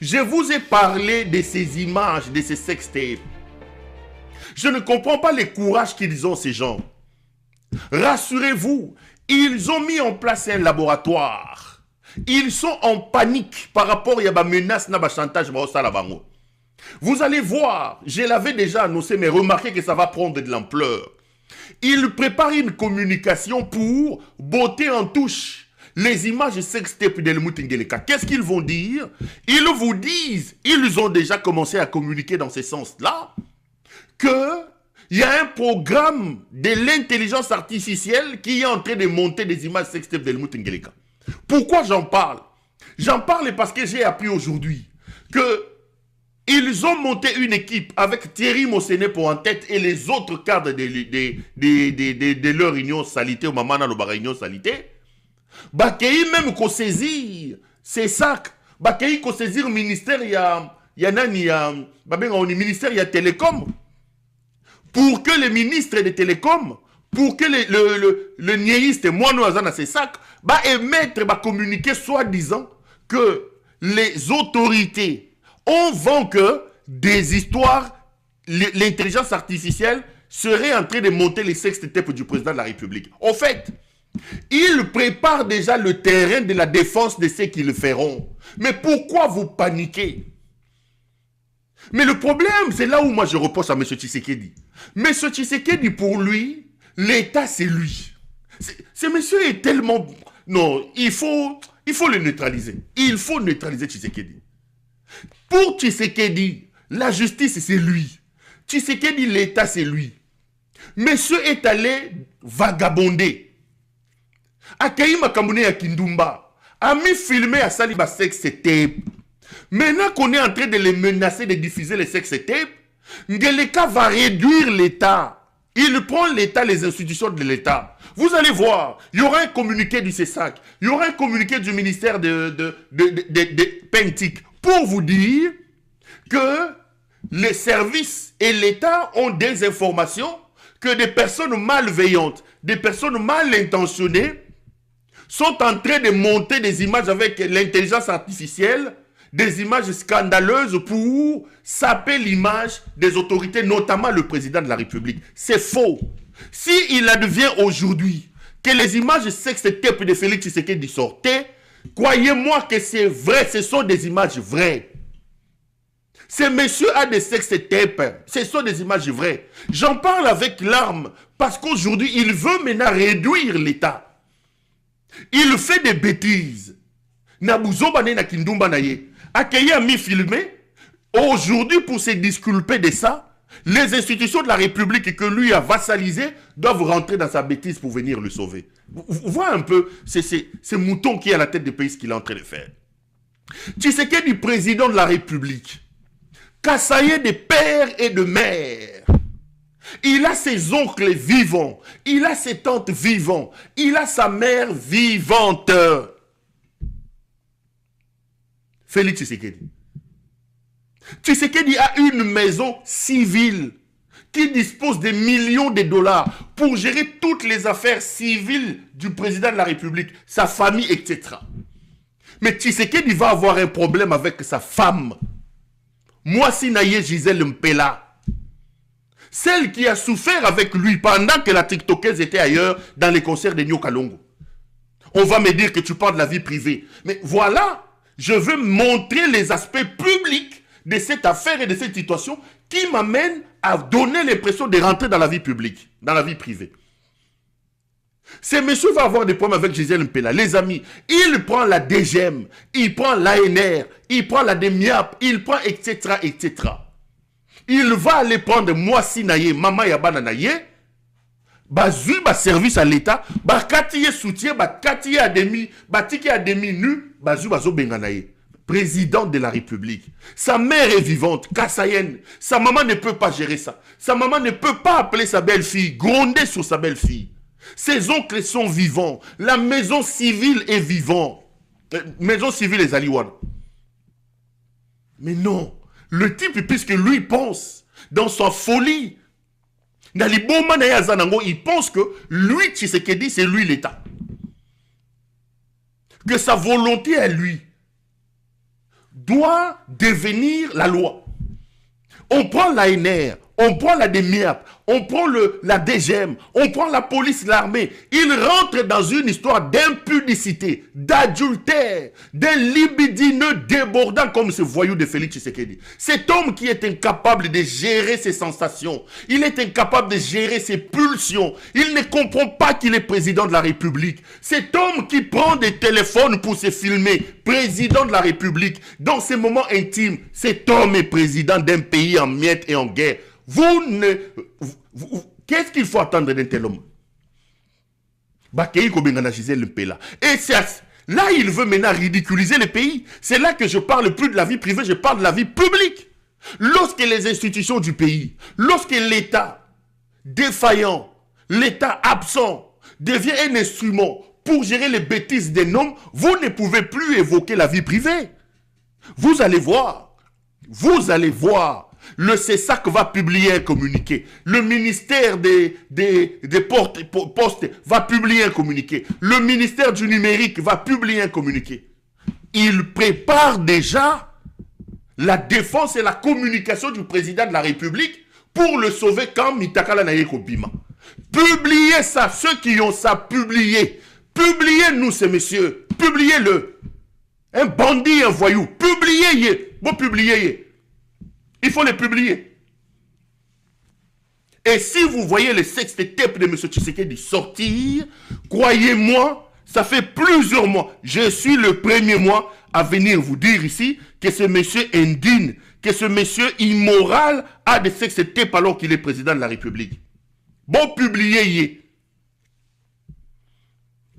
Je vous ai parlé de ces images, de ces sextapes. Je ne comprends pas le courage qu'ils ont, ces gens. Rassurez-vous, ils ont mis en place un laboratoire. Ils sont en panique par rapport à la menace, à la chantage. Vous allez voir, je l'avais déjà annoncé, mais remarquez que ça va prendre de l'ampleur. Ils préparent une communication pour botter en touche les images sextape de Helmut Ngeleka. Qu'est-ce qu'ils vont dire? Ils vous disent, ils ont déjà commencé à communiquer dans ce sens-là, qu'il y a un programme de l'intelligence artificielle qui est en train de monter des images sextape de Helmut Ngeleka. Pourquoi j'en parle? J'en parle parce que j'ai appris aujourd'hui que ils ont monté une équipe avec Thierry Mosenepo en tête et les autres cadres de leur union salité, au moment où la union salité. Bakei même qu'on saisir ces sacs. Bakei qu'on saisir le ministère, il y a ministère, il y a télécom. Pour que les ministres des télécoms, pour que le niéiste, moi nous avons ces sacs, émettre, communiquer soi-disant que les autorités on vend que des histoires, l'intelligence artificielle serait en train de monter les sextapes du président de la République. En fait, ils préparent déjà le terrain de la défense de ceux qui le feront. Mais pourquoi vous paniquez? Mais le problème, c'est là où moi je reproche à M. Tshisekedi. M. Tshisekedi, pour lui, l'État, c'est lui. Ce monsieur est tellement... Non, il faut le neutraliser. Il faut neutraliser Tshisekedi. Pour Tshisekedi, la justice, c'est lui. Tshisekedi, l'État, c'est lui. Monsieur est allé vagabonder. Akaïma Kamune à Kindumba a mis filmé à Saliba sex tape. Maintenant qu'on est en train de les menacer de diffuser les sex tapes, Ngeleka va réduire l'État. Il prend l'État, les institutions de l'État. Vous allez voir, il y aura un communiqué du CESAC, il y aura un communiqué du ministère de Pentic pour vous dire que les services et l'État ont des informations que des personnes malveillantes, des personnes mal intentionnées sont en train de monter des images avec l'intelligence artificielle, des images scandaleuses pour saper l'image des autorités, notamment le président de la République. C'est faux. S'il advient aujourd'hui que les images sextape de Félix Tshisekedi sortaient, croyez-moi que c'est vrai, ce sont des images vraies. Ce monsieur a des sextapes, ce sont des images vraies. J'en parle avec larmes parce qu'aujourd'hui, il veut maintenant réduire l'État. Il fait des bêtises. Nabuzobane na Kindumba naye. Akeye a mis filmé. Aujourd'hui, pour se disculper de ça, les institutions de la République que lui a vassalisées doivent rentrer dans sa bêtise pour venir le sauver. Vous voyez un peu ce mouton qui est à la tête du pays, ce qu'il est en train de faire. Tshisekedi, président de la République, Kassaye de père et de mère. Il a ses oncles vivants, il a ses tantes vivantes, il a sa mère vivante. Félix Tshisekedi. Tshisekedi a une maison civile qui dispose de millions de dollars pour gérer toutes les affaires civiles du président de la République, sa famille, etc. Mais Tshisekedi va avoir un problème avec sa femme. Moi, Sinaye Gisèle Mpela. Celle qui a souffert avec lui pendant que la TikTokeuse était ailleurs dans les concerts de Nyo Kalongo. On va me dire que tu parles de la vie privée. Mais voilà, je veux montrer les aspects publics de cette affaire et de cette situation qui m'amène à donner l'impression de rentrer dans la vie publique, dans la vie privée. Ce monsieur va avoir des problèmes avec Gisèle Mpela. Les amis, il prend la DGM, il prend l'ANR, il prend la DEMIAP, il prend etc., etc. Il va aller prendre Mwasi Naye, Mama Yabana Naye, bazu ba service à l'État, ba katiye soutien, ba katiye à demi, ba tiki à demi nu, bazu bazo benga Naye. Président de la République. Sa mère est vivante, Kassayenne. Sa maman ne peut pas gérer ça. Sa maman ne peut pas appeler sa belle-fille, gronder sur sa belle-fille. Ses oncles sont vivants. La maison civile est vivante. Maison civile est Aliwan. Mais non. Le type, puisque lui pense, dans sa folie, il pense que lui, Tshisekedi, c'est lui l'État. Que sa volonté est lui. doit devenir la loi. On prend l'ANR, on prend la DEMIAP, on prend la DGM, on prend la police, l'armée. Ils rentrent dans une histoire d'impudicité, d'adultère, d'un libidineux débordant comme ce voyou de Félix Tshisekedi. Cet homme qui est incapable de gérer ses sensations, il est incapable de gérer ses pulsions, il ne comprend pas qu'il est président de la République. Cet homme qui prend des téléphones pour se filmer, président de la République, dans ses moments intimes, cet homme est président d'un pays en miettes et en guerre. Qu'est-ce qu'il faut attendre d'un tel homme? Et là, il veut maintenant ridiculiser le pays. C'est là que je parle plus de la vie privée, je parle de la vie publique. Lorsque les institutions du pays, lorsque l'État défaillant, l'État absent, devient un instrument pour gérer les bêtises des hommes, vous ne pouvez plus évoquer la vie privée. Vous allez voir. Le CESAC va publier un communiqué. Le ministère des postes va publier un communiqué. Le ministère du numérique va publier un communiqué. Il prépare déjà la défense et la communication du président de la République pour le sauver quand Mitakala Nayeko Bima. Publiez ça, ceux qui ont ça, publiez. Publiez-nous ces messieurs. Publiez-le. Un bandit, un voyou. Publiez-le. Bon, publiez-le. Il faut les publier. Et si vous voyez le sextape de M. Tshisekedi sortir, croyez-moi, ça fait plusieurs mois. Je suis le premier mois à venir vous dire ici que ce monsieur indigne, que ce monsieur immoral a des sextapes alors qu'il est président de la République. Bon, publiez-y.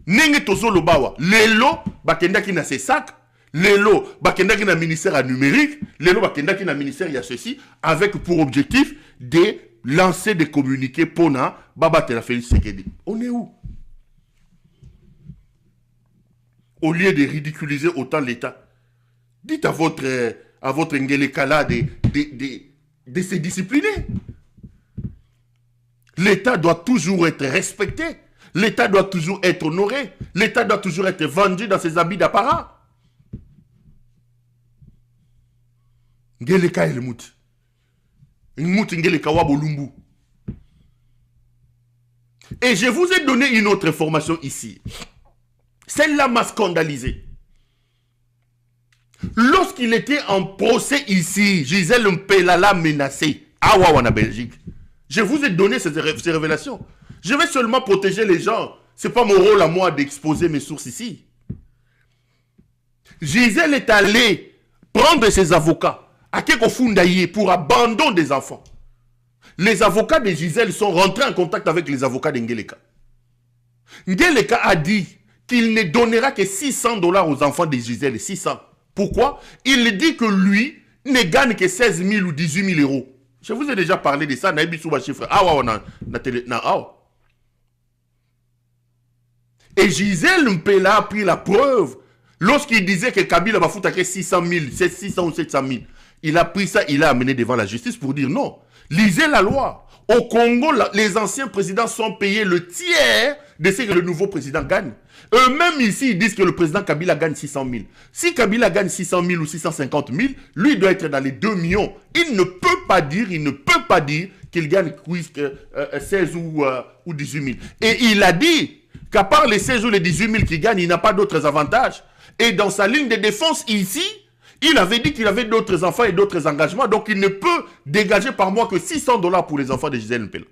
Nenge tozo lobawa. Lelo, bakenda ki na se sac. Lelo, bakendaki na ministère à numérique, lelo bakendaki na ministère il y a ceci, avec pour objectif de lancer des communiqués pour na babate la Félix Tshisekedi. On est où? Au lieu de ridiculiser autant l'État, dites à votre Ngelekala de se discipliner. L'État doit toujours être respecté, l'État doit toujours être honoré, l'État doit toujours être vendu dans ses habits d'apparat. Ngeleka elmut. Ngeleka ngeleka wabolumbu. Et je vous ai donné une autre information ici. Celle-là m'a scandalisé. Lorsqu'il était en procès ici, Gisèle Mpela l'a menacé à Ouaouana, Belgique. Je vous ai donné ces révélations. Je vais seulement protéger les gens. Ce n'est pas mon rôle à moi d'exposer mes sources ici. Gisèle est allée prendre ses avocats à Kekofundaye pour abandon des enfants. Les avocats de Gisèle sont rentrés en contact avec les avocats de Ngeleka. Ngeleka a dit qu'il ne donnera que 600 $ aux enfants de Gisèle. 600. Pourquoi? Il dit que lui ne gagne que 16 000 ou 18 000 euros. Je vous ai déjà parlé de ça. Et Gisèle Mpela a pris la preuve lorsqu'il disait que Kabila va foutre 600 000, 600 ou 700 000. Il a pris ça, il l'a amené devant la justice pour dire non. Lisez la loi. Au Congo, les anciens présidents sont payés le tiers de ce que le nouveau président gagne. Eux-mêmes ici, ils disent que le président Kabila gagne 600 000. Si Kabila gagne 600 000 ou 650 000, lui doit être dans les 2 millions. Il ne peut pas dire qu'il gagne 16 ou 18 000. Et il a dit qu'à part les 16 ou les 18 000 qu'il gagne, il n'a pas d'autres avantages. Et dans sa ligne de défense ici, il avait dit qu'il avait d'autres enfants et d'autres engagements, donc il ne peut dégager par mois que 600 $ pour les enfants de Gisèle Mpela.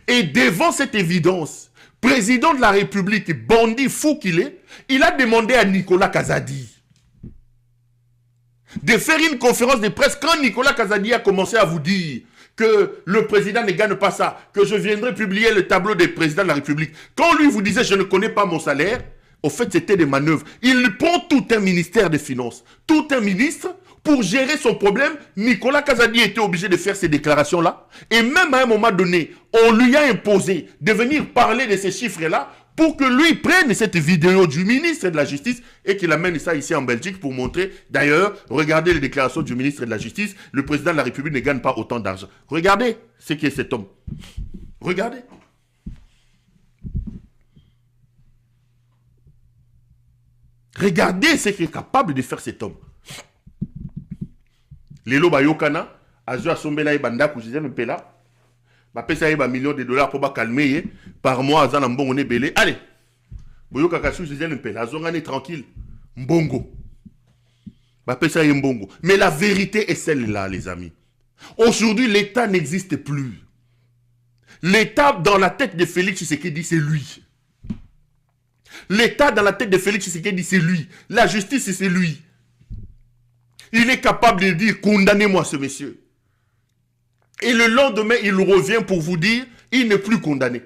Et devant cette évidence, président de la République, bandit fou qu'il est, il a demandé à Nicolas Kazadi de faire une conférence de presse quand Nicolas Kazadi a commencé à vous dire que le président ne gagne pas ça, que je viendrai publier le tableau des présidents de la République. Quand lui vous disait je ne connais pas mon salaire, au fait, c'était des manœuvres. Il prend tout un ministère des Finances, tout un ministre, pour gérer son problème. Nicolas Kazadi était obligé de faire ces déclarations-là. Et même à un moment donné, on lui a imposé de venir parler de ces chiffres-là pour que lui prenne cette vidéo du ministre de la Justice et qu'il amène ça ici en Belgique pour montrer. D'ailleurs, regardez les déclarations du ministre de la Justice. Le président de la République ne gagne pas autant d'argent. Regardez ce qu'est cet homme. Regardez. Regardez ce qu'est capable de faire cet homme. Lelo Bayokana, Azo Asombela et Banda, Kouzizem Pela, Bapesa et millions de dollars pour calmer, par mois, Azan Mbongo ne belé. Allez, Boyoka Kassou, Zizem Pela, Azongane tranquille, Mbongo. Bapesa et Mbongo. Mais la vérité est celle-là, les amis. Aujourd'hui, l'État n'existe plus. L'État dans la tête de Félix Tshisekedi, c'est lui. L'État dans la tête de Félix Tshisekedi, c'est lui. La justice, c'est lui. Il est capable de dire, condamnez-moi ce monsieur. Et le lendemain, il revient pour vous dire, il n'est plus condamné.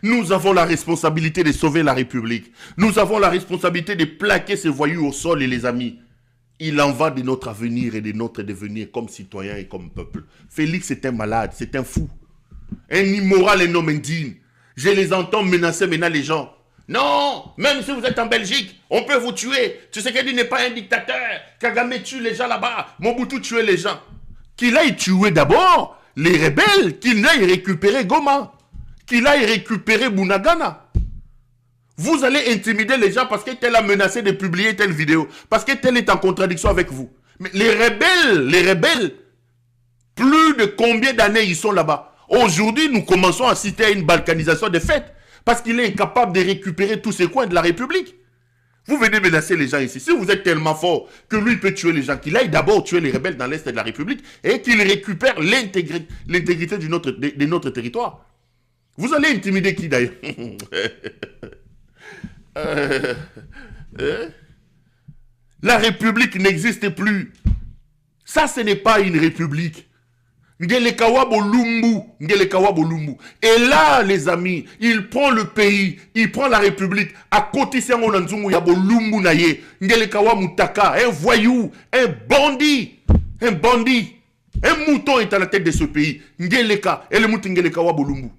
Nous avons la responsabilité de sauver la République. Nous avons la responsabilité de plaquer ces voyous au sol, et les amis. Il en va de notre avenir et de notre devenir comme citoyen et comme peuple. Félix est un malade, c'est un fou. Un immoral et non indigne. Je les entends menacer maintenant les gens. Non, même si vous êtes en Belgique, on peut vous tuer. Tshisekedi n'est pas un dictateur. Kagame tue les gens là-bas. Mobutu tue les gens. Qu'il aille tuer d'abord les rebelles, qu'il aille récupérer Goma, qu'il aille récupérer Bunagana. Vous allez intimider les gens parce que tel a menacé de publier telle vidéo, parce que tel est en contradiction avec vous. Mais les rebelles, plus de combien d'années ils sont là-bas? Aujourd'hui, nous commençons à citer à une balkanisation des faits, parce qu'il est incapable de récupérer tous ces coins de la République. Vous venez menacer les gens ici. Si vous êtes tellement fort que lui peut tuer les gens, qu'il aille d'abord tuer les rebelles dans l'Est de la République et qu'il récupère l'intégrité de notre territoire. Vous allez intimider qui d'ailleurs? La République n'existe plus. Ça, ce n'est pas une République. Ngelekawa Bolumbu. Et là, les amis, il prend le pays, il prend la République. À côté, c'est un Onanzungu, ya Bolumbu naye. Ngelekawa Mutaka, un voyou, un bandit. Un mouton est à la tête de ce pays. Ngeleka, et le mouton Ngelekawa Bolumbu.